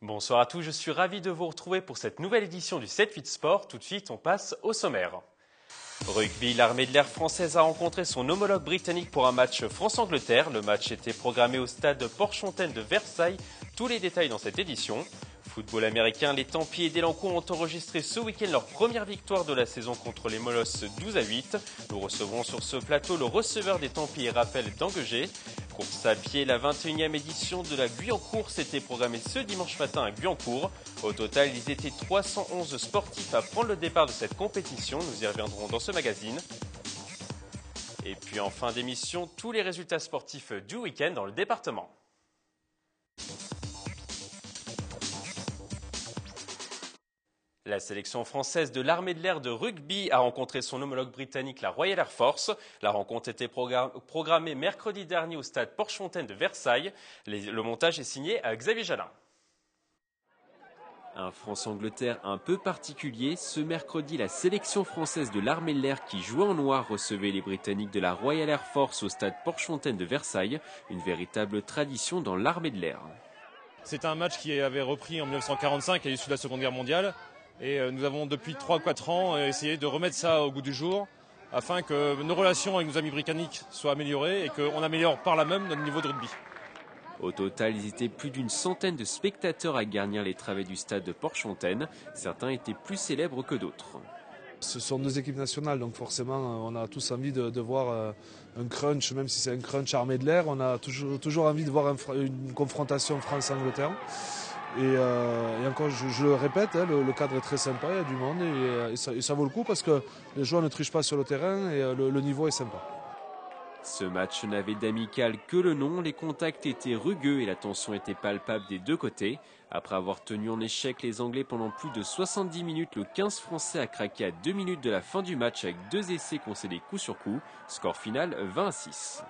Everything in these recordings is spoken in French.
Bonsoir à tous, je suis ravi de vous retrouver pour cette nouvelle édition du 7-8 Sport. Tout de suite, on passe au sommaire. Rugby, l'armée de l'air française a rencontré son homologue britannique pour un match France-Angleterre. Le match était programmé au stade Porchontaine de Versailles. Tous les détails dans cette édition. Football américain, les Templiers d'Elancourt ont enregistré ce week-end leur première victoire de la saison contre les Molosses 12-8. Nous recevrons sur ce plateau le receveur des Templiers, Raphaël Dangueger. Course à pied, la 21e édition de la Guyancourt s'était programmée ce dimanche matin à Guyancourt. Au total, ils étaient 311 sportifs à prendre le départ de cette compétition. Nous y reviendrons dans ce magazine. Et puis en fin d'émission, tous les résultats sportifs du week-end dans le département. La sélection française de l'armée de l'air de rugby a rencontré son homologue britannique, la Royal Air Force. La rencontre était programmée mercredi dernier au stade Porchontaine de Versailles. Le montage est signé à Xavier Jalin. Un France-Angleterre un peu particulier. Ce mercredi, la sélection française de l'armée de l'air qui jouait en noir recevait les Britanniques de la Royal Air Force au stade Porchontaine de Versailles. Une véritable tradition dans l'armée de l'air. C'est un match qui avait repris en 1945 à l'issue de la Seconde Guerre mondiale. Et nous avons depuis 3-4 ans essayé de remettre ça au goût du jour afin que nos relations avec nos amis britanniques soient améliorées et qu'on améliore par là même notre niveau de rugby. Au total, ils étaient plus d'une centaine de spectateurs à garnir les travées du stade de Porchontaine. Certains étaient plus célèbres que d'autres. Ce sont deux équipes nationales, donc forcément on a tous envie de voir un crunch, même si c'est un crunch armée de l'air. On a toujours envie de voir une confrontation France-Angleterre. Et encore, je le répète, le cadre est très sympa, il y a du monde et ça vaut le coup parce que les joueurs ne trichent pas sur le terrain et le niveau est sympa. Ce match n'avait d'amical que le nom, les contacts étaient rugueux et la tension était palpable des deux côtés. Après avoir tenu en échec les Anglais pendant plus de 70 minutes, le 15 français a craqué à 2 minutes de la fin du match avec 2 essais concédés coup sur coup. Score final 20-6.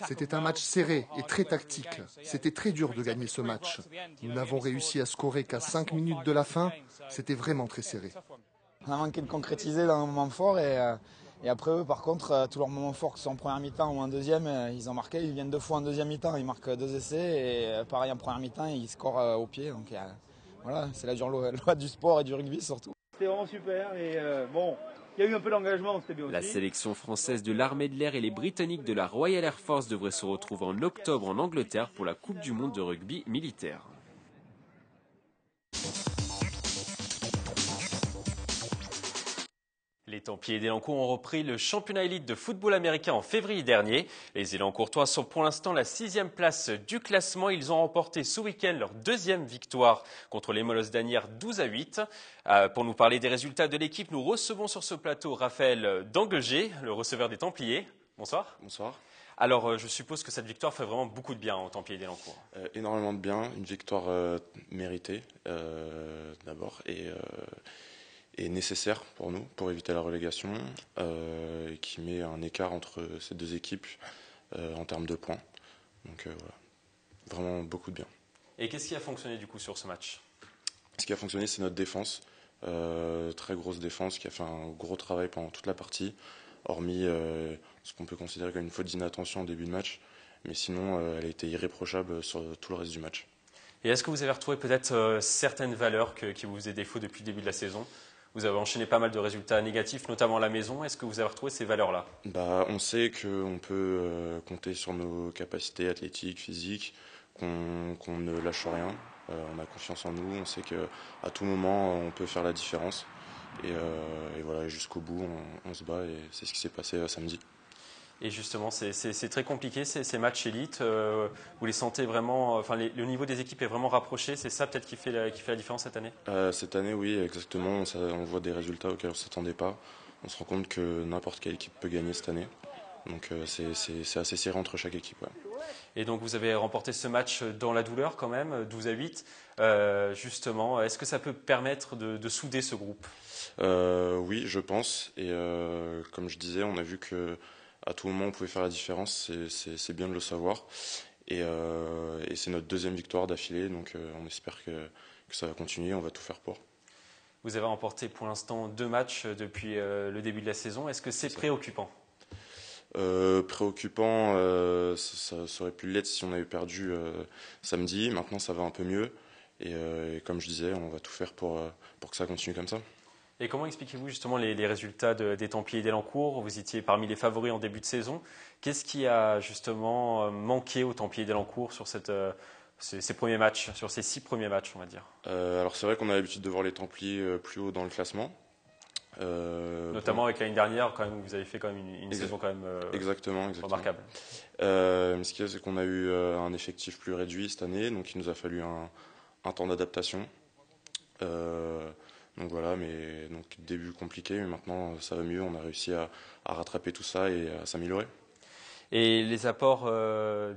C'était un match serré et très tactique. C'était très dur de gagner ce match. Nous n'avons réussi à scorer qu'à 5 minutes de la fin. C'était vraiment très serré. On a manqué de concrétiser dans un moment fort et après eux, par contre, tous leurs moments forts, que ce soit en première mi-temps ou en deuxième, ils ont marqué. Ils viennent 2 fois en deuxième mi-temps, ils marquent 2 essais et pareil en première mi-temps, ils scorent au pied. Donc voilà, c'est la dure loi du sport et du rugby surtout. C'était vraiment super et bon. Il y a eu un peu d'engagement, c'était bien aussi. La sélection française de l'armée de l'air et les Britanniques de la Royal Air Force devraient se retrouver en octobre en Angleterre pour la Coupe du monde de rugby militaire. Les Templiers d'Elancourt ont repris le championnat élite de football américain en février dernier. Les Elancourtois sont pour l'instant la 6e place du classement. Ils ont remporté ce week-end leur 2e victoire contre les Molosses d'Asnières 12-8. Pour nous parler des résultats de l'équipe, nous recevons sur ce plateau Raphaël Dangueger, le receveur des Templiers. Bonsoir. Bonsoir. Alors, je suppose que cette victoire fait vraiment beaucoup de bien aux Templiers d'Elancourt. Énormément de bien, une victoire méritée d'abord et nécessaire pour nous, pour éviter la relégation, qui met un écart entre ces deux équipes en termes de points. Donc voilà, vraiment beaucoup de bien. Et qu'est-ce qui a fonctionné du coup sur ce match ? Ce qui a fonctionné, c'est notre défense, très grosse défense qui a fait un gros travail pendant toute la partie, hormis ce qu'on peut considérer comme une faute d'inattention au début de match, mais sinon elle a été irréprochable sur tout le reste du match. Et est-ce que vous avez retrouvé peut-être certaines valeurs qui vous faisaient défaut depuis le début de la saison ? Vous avez enchaîné pas mal de résultats négatifs, notamment à la maison. Est-ce que vous avez retrouvé ces valeurs-là ? On sait qu'on peut compter sur nos capacités athlétiques, physiques, qu'on ne lâche rien. On a confiance en nous, on sait qu'à tout moment, on peut faire la différence. Et voilà, jusqu'au bout, on se bat et c'est ce qui s'est passé samedi. Et justement, c'est très compliqué ces matchs élites. Vous les sentez vraiment, le niveau des équipes est vraiment rapproché. C'est ça peut-être qui fait la différence cette année ? Cette année, oui, exactement. On voit des résultats auxquels on ne s'attendait pas. On se rend compte que n'importe quelle équipe peut gagner cette année. Donc c'est assez serré entre chaque équipe. Ouais. Et donc vous avez remporté ce match dans la douleur quand même, 12-8. Justement, est-ce que ça peut permettre de souder ce groupe ? Oui, je pense. Et comme je disais, on a vu que à tout moment on pouvait faire la différence, c'est bien de le savoir. Et c'est notre 2e victoire d'affilée, donc on espère que ça va continuer, on va tout faire pour. Vous avez remporté pour l'instant 2 matchs depuis le début de la saison. Est-ce que c'est préoccupant ? Préoccupant, ça aurait pu l'être si on avait perdu samedi. Maintenant, ça va un peu mieux. Et comme je disais, on va tout faire pour que ça continue comme ça. Et comment expliquez-vous justement les résultats des Templiers d'Elancourt? Vous étiez parmi les favoris en début de saison. Qu'est-ce qui a justement manqué aux Templiers d'Elancourt sur ces premiers matchs, sur ces 6 premiers matchs, on va dire? Alors c'est vrai qu'on a l'habitude de voir les Templiers plus haut dans le classement. Notamment avec l'année dernière, quand même, vous avez fait quand même une saison quand même exactement. remarquable. Ce qu'il y a, c'est qu'on a eu un effectif plus réduit cette année, donc il nous a fallu un temps d'adaptation. Donc voilà, mais donc début compliqué, mais maintenant ça va mieux, on a réussi à rattraper tout ça et à s'améliorer. Et les apports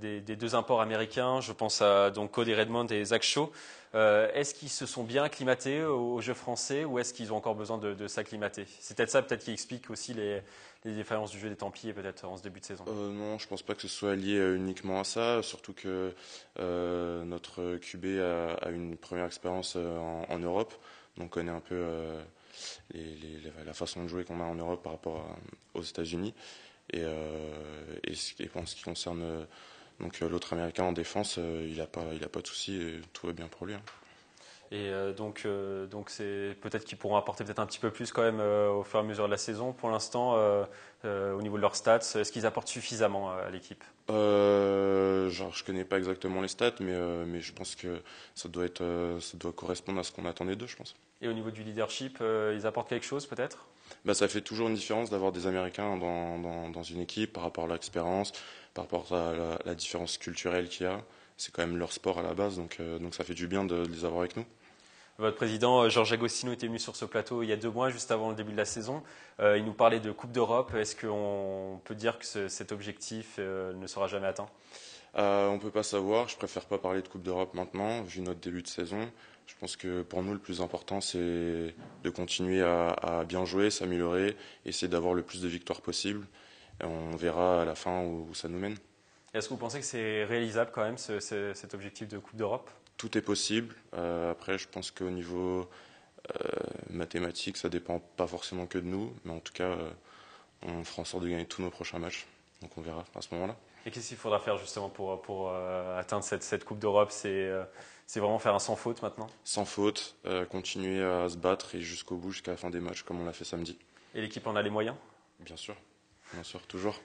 des 2 imports américains, je pense à donc Cody Redmond et Zach Shaw, est-ce qu'ils se sont bien acclimatés au jeu français ou est-ce qu'ils ont encore besoin de s'acclimater? C'est peut-être ça qui explique aussi les différences du jeu des Templiers peut-être en ce début de saison. Non, je pense pas que ce soit lié uniquement à ça, surtout que notre QB a une première expérience en Europe, donc connaît un peu la façon de jouer qu'on a en Europe par rapport aux États-Unis. Et en ce qui concerne donc l'autre Américain en défense, il a pas de souci, tout va bien pour lui. Et donc c'est peut-être qu'ils pourront apporter peut-être un petit peu plus quand même au fur et à mesure de la saison. Pour l'instant, au niveau de leurs stats, est-ce qu'ils apportent suffisamment à l'équipe? Je connais pas exactement les stats, mais je pense que ça doit correspondre à ce qu'on attendait d'eux, je pense. Et au niveau du leadership, ils apportent quelque chose peut-être? Ça fait toujours une différence d'avoir des Américains dans une équipe par rapport à l'expérience, par rapport à la différence culturelle qu'il y a. C'est quand même leur sport à la base, donc ça fait du bien de les avoir avec nous. Votre président, Georges Agostino, était venu sur ce plateau il y a 2 mois, juste avant le début de la saison. Il nous parlait de Coupe d'Europe. Est-ce qu'on peut dire que cet objectif ne sera jamais atteint? On ne peut pas savoir. Je préfère pas parler de Coupe d'Europe maintenant, vu notre début de saison. Je pense que pour nous, le plus important, c'est de continuer à bien jouer, s'améliorer, essayer d'avoir le plus de victoires possible. Et on verra à la fin où ça nous mène. Est-ce que vous pensez que c'est réalisable quand même, cet objectif de Coupe d'Europe? Tout est possible. Après, je pense qu'au niveau mathématique, ça dépend pas forcément que de nous. Mais en tout cas, on fera en sorte de gagner tous nos prochains matchs. Donc on verra à ce moment-là. Et qu'est-ce qu'il faudra faire justement pour atteindre cette Coupe d'Europe? C'est vraiment faire un sans faute maintenant? Sans faute, continuer à se battre et jusqu'au bout, jusqu'à la fin des matchs, comme on l'a fait samedi. Et l'équipe en a les moyens? Bien sûr, toujours.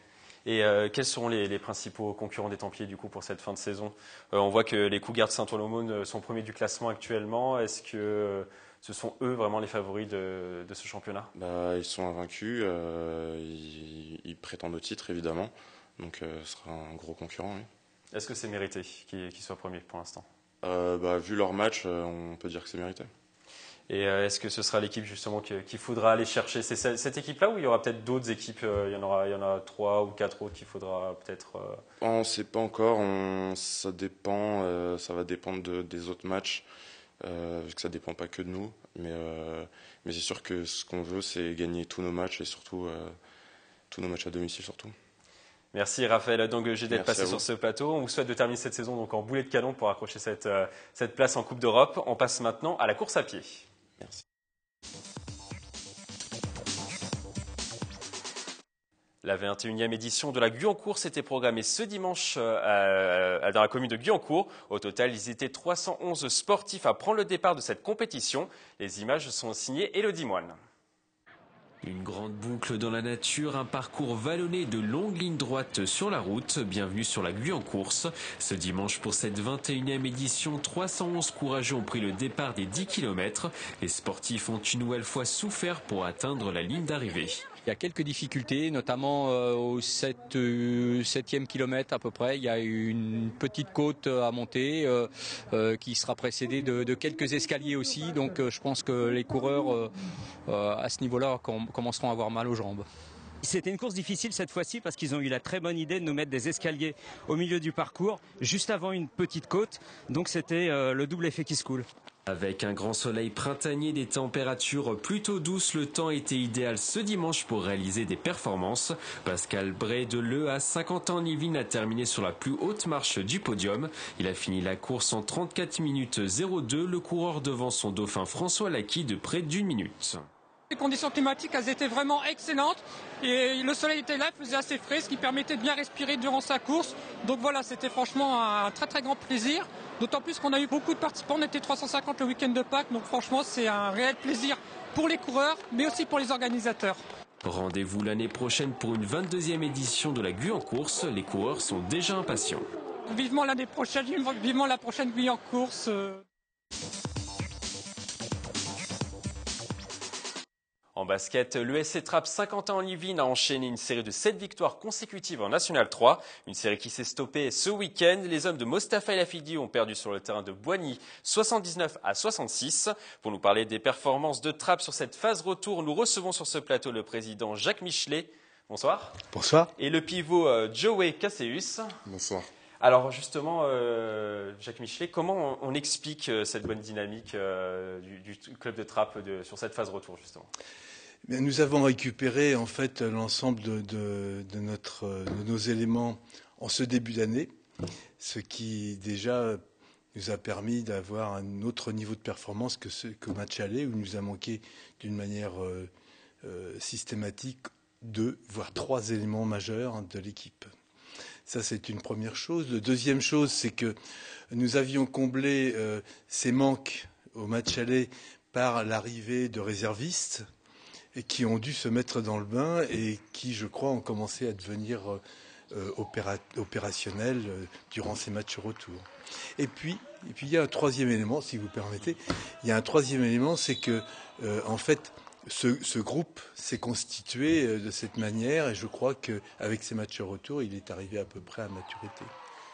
Et quels seront les principaux concurrents des Templiers du coup pour cette fin de saison? On voit que les Cougars de Saint-Ouen-l'Aumône sont premiers du classement actuellement. Est-ce que ce sont eux vraiment les favoris de ce championnat? Ils sont invaincus, ils prétendent au titre évidemment, donc ce sera un gros concurrent. Oui. Est-ce que c'est mérité qu'ils soient premiers pour l'instant? Vu leur match, on peut dire que c'est mérité. Et est-ce que ce sera l'équipe justement qu'il faudra aller chercher? C'est cette équipe-là ou il y aura peut-être d'autres équipes? Il y en a 3 ou 4 autres qu'il faudra peut-être... On ne sait pas encore, ça va dépendre des autres matchs, vu que ça ne dépend pas que de nous. Mais c'est sûr que ce qu'on veut, c'est gagner tous nos matchs et surtout tous nos matchs à domicile surtout. Merci Raphaël Dangeuger d'être passé sur ce plateau. On vous souhaite de terminer cette saison donc en boulet de canon pour accrocher cette place en Coupe d'Europe. On passe maintenant à la course à pied. Merci. La 21e édition de la Guyancourt était programmée ce dimanche dans la commune de Guyancourt. Au total, ils étaient 311 sportifs à prendre le départ de cette compétition. Les images sont signées Élodie Moine. Une grande boucle dans la nature, un parcours vallonné de longues lignes droites sur la route. Bienvenue sur la Guyancourt. Ce dimanche pour cette 21e édition, 311 courageux ont pris le départ des 10 km. Les sportifs ont une nouvelle fois souffert pour atteindre la ligne d'arrivée. Il y a quelques difficultés, notamment au 7e kilomètre à peu près. Il y a une petite côte à monter qui sera précédée de quelques escaliers aussi. Donc je pense que les coureurs à ce niveau-là commenceront à avoir mal aux jambes. C'était une course difficile cette fois-ci parce qu'ils ont eu la très bonne idée de nous mettre des escaliers au milieu du parcours, juste avant une petite côte. Donc c'était le double effet qui se coule. Avec un grand soleil printanier, des températures plutôt douces, le temps était idéal ce dimanche pour réaliser des performances. Pascal Bray de l'EA 50 ans Yvelines a terminé sur la plus haute marche du podium. Il a fini la course en 34 minutes 02, le coureur devant son dauphin François Lacqui de près d'1 minute. Les conditions climatiques, elles étaient vraiment excellentes et le soleil était là, il faisait assez frais, ce qui permettait de bien respirer durant sa course. Donc voilà, c'était franchement un très très grand plaisir. D'autant plus qu'on a eu beaucoup de participants, on était 350 le week-end de Pâques, donc franchement c'est un réel plaisir pour les coureurs, mais aussi pour les organisateurs. Rendez-vous l'année prochaine pour une 22e édition de la Guyancourse. Les coureurs sont déjà impatients. Vivement l'année prochaine, vivement la prochaine Guyancourse. En basket, l'ESC Trappes Saint-Quentin-en-Yvelines a enchaîné une série de 7 victoires consécutives en National 3. Une série qui s'est stoppée ce week-end. Les hommes de Mostafa El Afidi ont perdu sur le terrain de Boigny 79-66. Pour nous parler des performances de Trappes sur cette phase retour, nous recevons sur ce plateau le président Jacques Michelet. Bonsoir. Bonsoir. Et le pivot Joey Casseus. Bonsoir. Alors justement, Jacques Michelet, comment on explique cette bonne dynamique du club de Trappes sur cette phase retour justement? Nous avons récupéré en fait l'ensemble de nos éléments en ce début d'année, ce qui déjà nous a permis d'avoir un autre niveau de performance qu'au match aller, où il nous a manqué d'une manière systématique 2, voire 3 éléments majeurs de l'équipe. Ça, c'est une première chose. La deuxième chose, c'est que nous avions comblé ces manques au match aller par l'arrivée de réservistes et qui ont dû se mettre dans le bain et qui, je crois, ont commencé à devenir opérationnels durant ces matchs retour. Et puis, il y a un troisième élément, si vous permettez. Il y a un troisième élément, c'est que, en fait, ce groupe s'est constitué de cette manière et je crois qu'avec ces matchs retour, il est arrivé à peu près à maturité.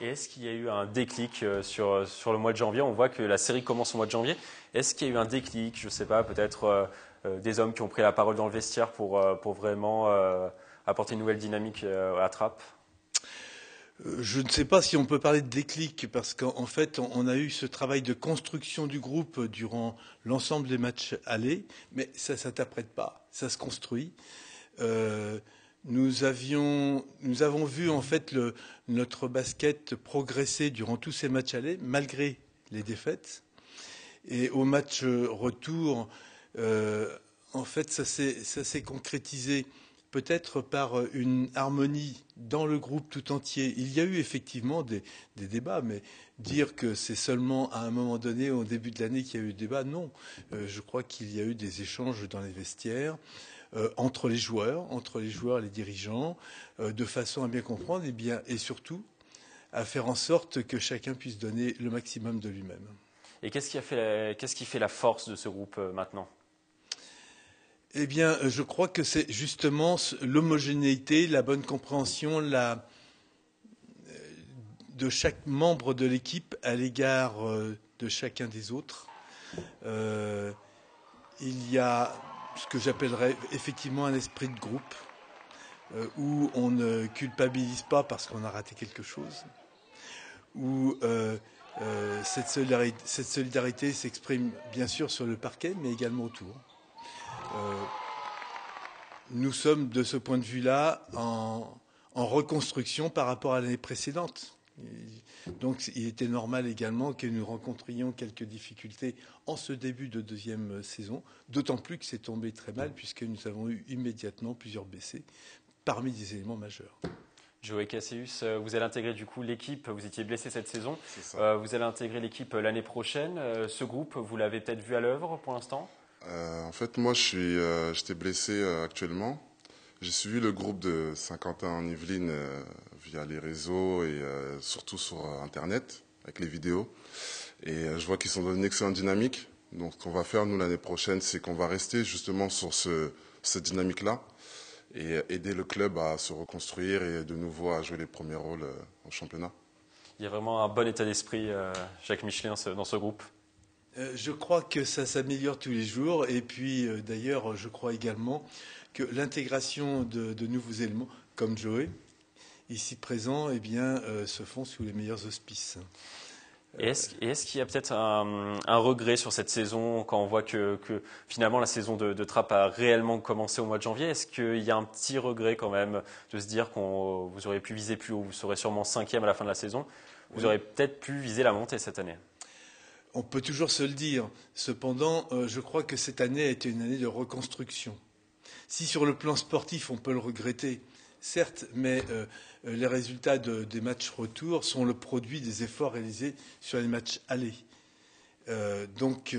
Et est-ce qu'il y a eu un déclic sur le mois de janvier? On voit que la série commence au mois de janvier. Est-ce qu'il y a eu un déclic, je ne sais pas, peut-être des hommes qui ont pris la parole dans le vestiaire pour vraiment apporter une nouvelle dynamique à Trappes? Je ne sais pas si on peut parler de déclic, parce qu'en fait, on a eu ce travail de construction du groupe durant l'ensemble des matchs allés, mais ça ne s'interprète pas, ça se construit. Nous avons vu en fait notre basket progresser durant tous ces matchs allés, malgré les défaites. Et au match retour, en fait, ça s'est concrétisé peut-être par une harmonie dans le groupe tout entier. Il y a eu effectivement des débats, mais dire que c'est seulement à un moment donné, au début de l'année, qu'il y a eu des débats, non. Je crois qu'il y a eu des échanges dans les vestiaires, entre les joueurs, et les dirigeants, de façon à bien comprendre et surtout à faire en sorte que chacun puisse donner le maximum de lui-même. Et qu'est-ce qui fait la force de ce groupe maintenant? Eh bien, je crois que c'est justement l'homogénéité, la bonne compréhension de chaque membre de l'équipe à l'égard de chacun des autres. Il y a ce que j'appellerais effectivement un esprit de groupe où on ne culpabilise pas parce qu'on a raté quelque chose, où cette solidarité s'exprime bien sûr sur le parquet, mais également autour. Nous sommes de ce point de vue-là en reconstruction par rapport à l'année précédente. Donc il était normal également que nous rencontrions quelques difficultés en ce début de deuxième saison, d'autant plus que c'est tombé très mal puisque nous avons eu immédiatement plusieurs blessés parmi des éléments majeurs. Joey Casseus, vous allez intégrer du coup l'équipe, vous étiez blessé cette saison, vous allez intégrer l'équipe l'année prochaine. Ce groupe, vous l'avez peut-être vu à l'œuvre pour l'instant? En fait, moi, j'étais blessé actuellement. J'ai suivi le groupe de Saint-Quentin-en-Yvelines via les réseaux et surtout sur Internet, avec les vidéos. Et je vois qu'ils sont dans une excellente dynamique. Donc, ce qu'on va faire, nous, l'année prochaine, c'est qu'on va rester justement sur cette dynamique-là et aider le club à se reconstruire et de nouveau à jouer les premiers rôles au championnat. Il y a vraiment un bon état d'esprit, Jacques Michelet, dans ce groupe. Je crois que ça s'améliore tous les jours et puis d'ailleurs je crois également que l'intégration de nouveaux éléments comme Joey, ici présent, eh bien, se font sous les meilleurs auspices. Et est-ce qu'il y a peut-être un regret sur cette saison quand on voit que finalement la saison de Trappes a réellement commencé au mois de janvier? Est-ce qu'il y a un petit regret quand même de se dire que vous auriez pu viser plus haut? Vous serez sûrement 5e à la fin de la saison. Vous auriez peut-être pu viser la montée cette année. On peut toujours se le dire. Cependant, je crois que cette année a été une année de reconstruction. Si sur le plan sportif, on peut le regretter, certes, mais les résultats des matchs retour sont le produit des efforts réalisés sur les matchs allés. Donc,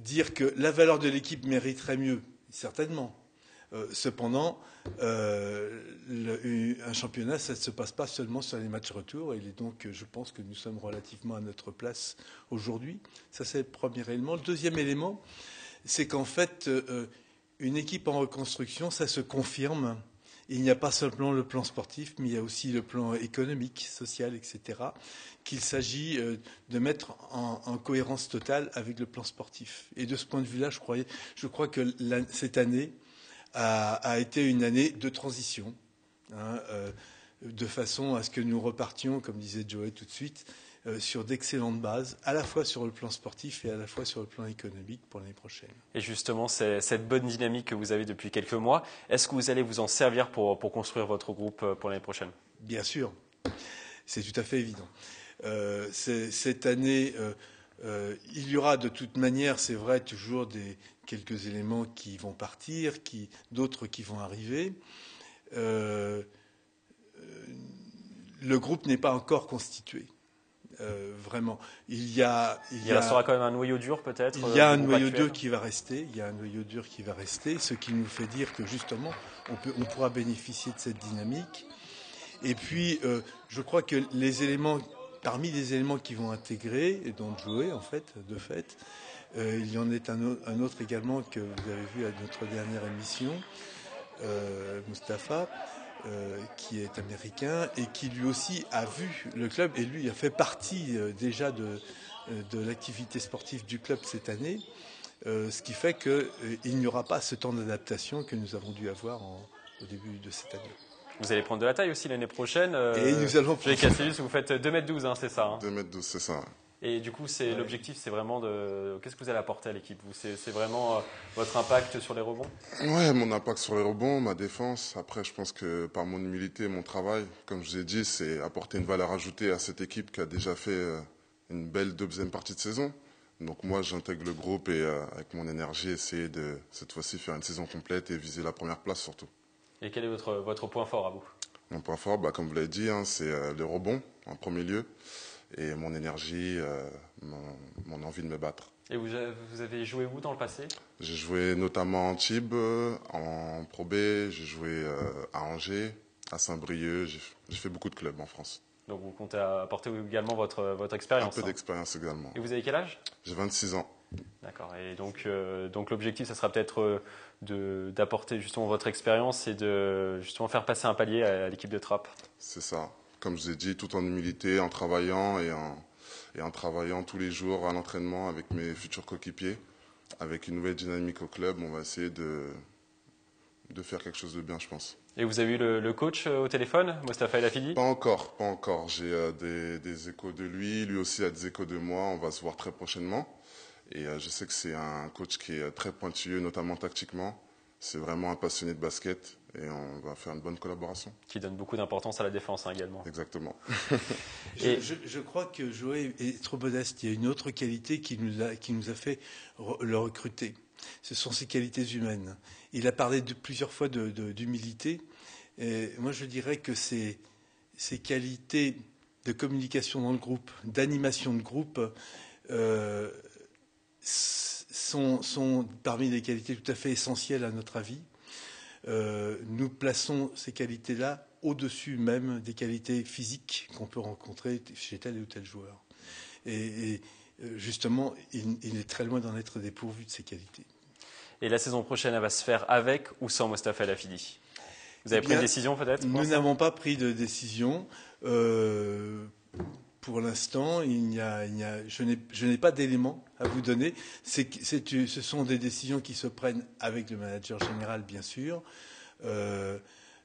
dire que la valeur de l'équipe mériterait mieux, certainement. Cependant, un championnat, ça ne se passe pas seulement sur les matchs retour. Et donc, je pense que nous sommes relativement à notre place aujourd'hui. Ça, c'est le premier élément. Le deuxième élément, c'est qu'en fait, une équipe en reconstruction, ça se confirme. Il n'y a pas seulement le plan sportif, mais il y a aussi le plan économique, social, etc., qu'il s'agit de mettre en cohérence totale avec le plan sportif. Et de ce point de vue-là, je crois que cette année a été une année de transition, de façon à ce que nous repartions, comme disait Joey tout de suite, sur d'excellentes bases, à la fois sur le plan sportif et à la fois sur le plan économique pour l'année prochaine. Et justement, cette bonne dynamique que vous avez depuis quelques mois, est-ce que vous allez vous en servir pour construire votre groupe pour l'année prochaine? Bien sûr, c'est tout à fait évident. Cette année, il y aura de toute manière, c'est vrai, toujours quelques éléments qui vont partir, d'autres qui vont arriver. Le groupe n'est pas encore constitué. Vraiment. Il restera quand même un noyau dur, peut-être. Il y a un noyau dur qui va rester. Il y a un noyau dur qui va rester, ce qui nous fait dire que justement, on pourra bénéficier de cette dynamique. Et puis, je crois que parmi les éléments qui vont intégrer et dont jouer, en fait, de fait, il y en est un autre également que vous avez vu à notre dernière émission, Mustapha. Qui est américain et qui lui aussi a vu le club et lui a fait partie déjà de l'activité sportive du club cette année, ce qui fait qu'il n'y aura pas ce temps d'adaptation que nous avons dû avoir au début de cette année. Vous allez prendre de la taille aussi l'année prochaine. Et nous allons prendre... Vous faites 2m12, hein, c'est ça, hein. 2m12, c'est ça. Et du coup, l'objectif, c'est vraiment qu'est-ce que vous allez apporter à l'équipe? C'est vraiment votre impact sur les rebonds? Ouais, mon impact sur les rebonds, ma défense. Après, je pense que par mon humilité et mon travail, comme je vous ai dit, c'est apporter une valeur ajoutée à cette équipe qui a déjà fait une belle deuxième partie de saison. Donc moi, j'intègre le groupe et avec mon énergie, essayer de, cette fois-ci, faire une saison complète et viser la première place surtout. Et quel est votre point fort à vous? Mon point fort, comme vous l'avez dit, c'est le rebond en premier lieu. Et mon énergie, mon envie de me battre. Et vous avez joué où dans le passé? J'ai joué notamment en Antibes, en Pro B, j'ai joué à Angers, à Saint-Brieuc, j'ai fait beaucoup de clubs en France. Donc vous comptez apporter également votre expérience? Un peu d'expérience également. Et vous avez quel âge? J'ai 26 ans. D'accord. Et donc l'objectif, ça sera peut-être d'apporter justement votre expérience et de justement faire passer un palier à l'équipe de Trappes. C'est ça. Comme je vous ai dit, tout en humilité, en travaillant et en travaillant tous les jours à l'entraînement avec mes futurs coéquipiers, avec une nouvelle dynamique au club, on va essayer de faire quelque chose de bien, je pense. Et vous avez eu le coach au téléphone, Mustapha El Afidi? Pas encore. J'ai des échos de lui aussi a des échos de moi. On va se voir très prochainement. Et je sais que c'est un coach qui est très pointilleux, notamment tactiquement. C'est vraiment un passionné de basket et on va faire une bonne collaboration. Qui donne beaucoup d'importance à la défense également. Exactement. Je crois que Joey est trop modeste. Il y a une autre qualité qui nous a fait le recruter. Ce sont ses qualités humaines. Il a parlé plusieurs fois d'humilité. Et moi, je dirais que ces qualités de communication dans le groupe, d'animation de groupe, sont parmi les qualités tout à fait essentielles à notre avis. Nous plaçons ces qualités-là au-dessus même des qualités physiques qu'on peut rencontrer chez tel ou tel joueur. Et justement, il est très loin d'en être dépourvu de ces qualités. Et la saison prochaine, elle va se faire avec ou sans Mustapha El Afidi? Vous avez pris une décision peut-être? Nous n'avons pas pris de décision. Pour l'instant, je n'ai pas d'éléments à vous donner. Ce sont des décisions qui se prennent avec le manager général, bien sûr,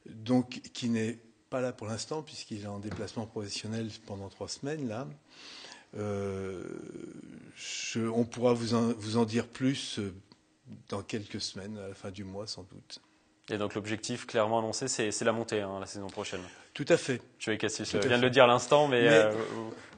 donc qui n'est pas là pour l'instant puisqu'il est en déplacement professionnel pendant 3 semaines là. On pourra vous en dire plus dans quelques semaines, à la fin du mois sans doute. Et donc l'objectif clairement annoncé, c'est la montée la saison prochaine. Tout à fait. Joey Cassius vient de le dire à l'instant, mais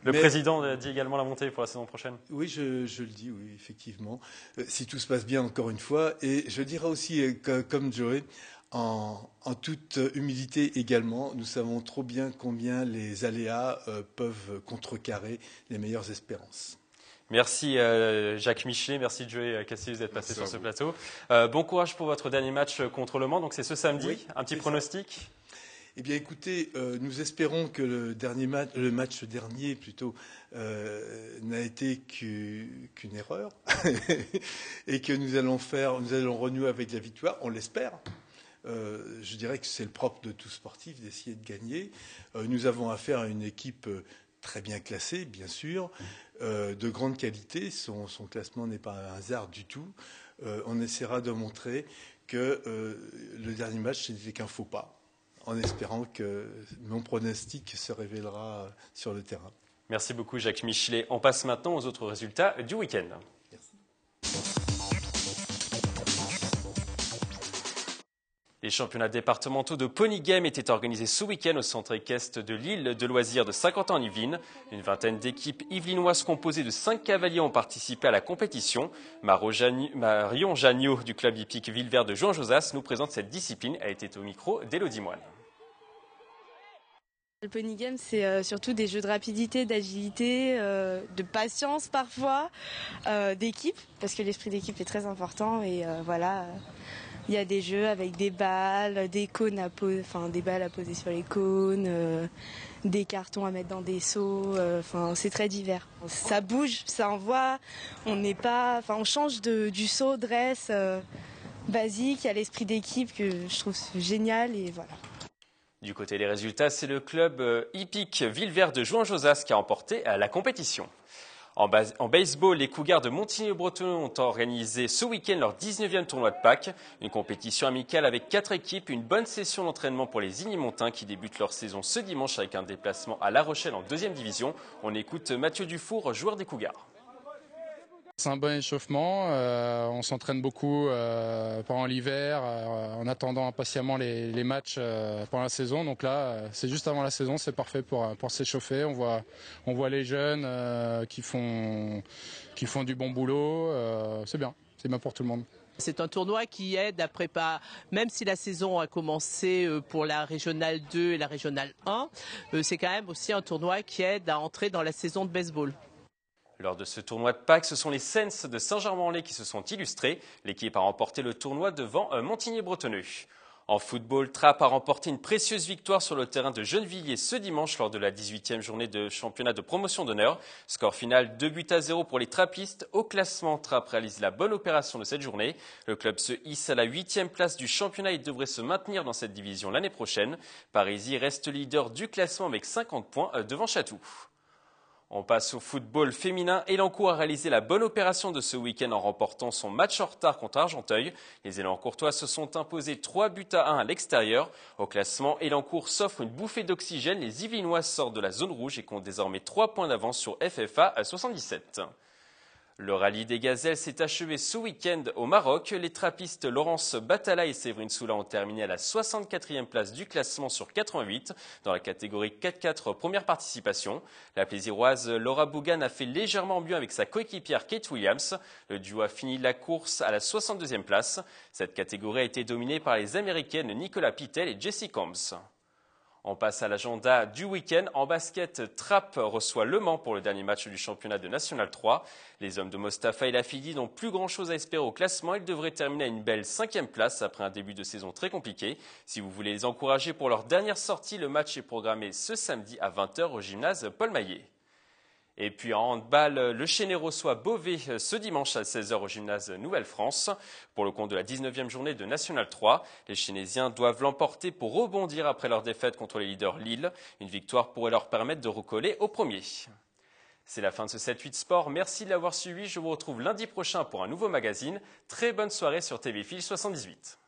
le président dit également la montée pour la saison prochaine. Oui, je le dis, oui, effectivement. Si tout se passe bien, encore une fois. Et je dirais aussi, comme Joey, en toute humilité également, nous savons trop bien combien les aléas peuvent contrecarrer les meilleures espérances. Merci Jacques Michelet, merci Joey Cassius d'être passé sur ce plateau. Bon courage pour votre dernier match contre Le Mans, donc c'est ce samedi. Oui, un petit pronostic ? Eh bien, écoutez, nous espérons que le match dernier n'a été qu'une erreur et que nous allons renouer avec la victoire. On l'espère. Je dirais que c'est le propre de tout sportif d'essayer de gagner. Nous avons affaire à une équipe très bien classée, bien sûr, de grande qualité. Son classement n'est pas un hasard du tout. On essaiera de montrer que le dernier match n'était qu'un faux pas, en espérant que mon pronostic se révélera sur le terrain. Merci beaucoup Jacques Michelet. On passe maintenant aux autres résultats du week-end. Merci. Les championnats départementaux de Pony Game étaient organisés ce week-end au centre équestre de l'île de loisirs de Saint-Quentin-en-Yvelines. Une vingtaine d'équipes yvelinoises composées de 5 cavaliers ont participé à la compétition. Marion Jagnot du club hippique Villevert de Jouan-Josas nous présente cette discipline. Elle était au micro d'Élodie Moine. Le Pony Game, c'est surtout des jeux de rapidité, d'agilité, de patience parfois, d'équipe, parce que l'esprit d'équipe est très important et voilà. Il y a des jeux avec des balles, des cônes des balles à poser sur les cônes, des cartons à mettre dans des seaux. C'est très divers. Ça bouge, ça envoie. On change du seau, dress basique. Il y a l'esprit d'équipe que je trouve génial et voilà. Du côté des résultats, c'est le club hippique Villevert de Jouan-Josas qui a remporté la compétition. En baseball, les Cougars de Montigny-Bretonneux ont organisé ce week-end leur 19e tournoi de Pâques. Une compétition amicale avec 4 équipes, une bonne session d'entraînement pour les Igny-Montins qui débutent leur saison ce dimanche avec un déplacement à La Rochelle en 2e division. On écoute Mathieu Dufour, joueur des Cougars. C'est un bon échauffement, on s'entraîne beaucoup pendant l'hiver en attendant impatiemment les matchs pendant la saison. Donc là, c'est juste avant la saison, c'est parfait pour s'échauffer. On voit les jeunes qui font du bon boulot, c'est bien pour tout le monde. C'est un tournoi qui aide à préparer, même si la saison a commencé pour la régionale 2 et la régionale 1, c'est quand même aussi un tournoi qui aide à entrer dans la saison de baseball. Lors de ce tournoi de Pâques, ce sont les Sens de Saint-Germain-en-Laye qui se sont illustrés. L'équipe a remporté le tournoi devant Montigny-Bretonneux. En football, Trappes a remporté une précieuse victoire sur le terrain de Gennevilliers ce dimanche lors de la 18e journée de championnat de promotion d'honneur. Score final 2-0 pour les Trappistes. Au classement, Trappes réalise la bonne opération de cette journée. Le club se hisse à la 8e place du championnat et devrait se maintenir dans cette division l'année prochaine. Parisis reste leader du classement avec 50 points devant Chatou. On passe au football féminin. Élancourt a réalisé la bonne opération de ce week-end en remportant son match en retard contre Argenteuil. Les Élancourtois se sont imposés 3-1 à l'extérieur. Au classement, Élancourt s'offre une bouffée d'oxygène. Les Yvelinois sortent de la zone rouge et comptent désormais 3 points d'avance sur FFA à 77. Le rallye des gazelles s'est achevé ce week-end au Maroc. Les trappistes Laurence Batala et Séverine Soula ont terminé à la 64e place du classement sur 88 dans la catégorie 4x4 première participation. La plaisiroise Laura Bougan a fait légèrement mieux avec sa coéquipière Kate Williams. Le duo a fini la course à la 62e place. Cette catégorie a été dominée par les Américaines Nicolas Pittel et Jessie Combs. On passe à l'agenda du week-end. En basket, Trappes reçoit Le Mans pour le dernier match du championnat de National 3. Les hommes de Mostafa et Lafidi n'ont plus grand-chose à espérer au classement. Ils devraient terminer à une belle 5e place après un début de saison très compliqué. Si vous voulez les encourager pour leur dernière sortie, le match est programmé ce samedi à 20h au gymnase Paul Maillet. Et puis en handball, le Chénet reçoit Beauvais ce dimanche à 16h au gymnase Nouvelle-France pour le compte de la 19e journée de National 3. Les Chénésiens doivent l'emporter pour rebondir après leur défaite contre les leaders Lille. Une victoire pourrait leur permettre de recoller au premier. C'est la fin de ce 7-8 Sport. Merci de l'avoir suivi. Je vous retrouve lundi prochain pour un nouveau magazine. Très bonne soirée sur TV Fil 78.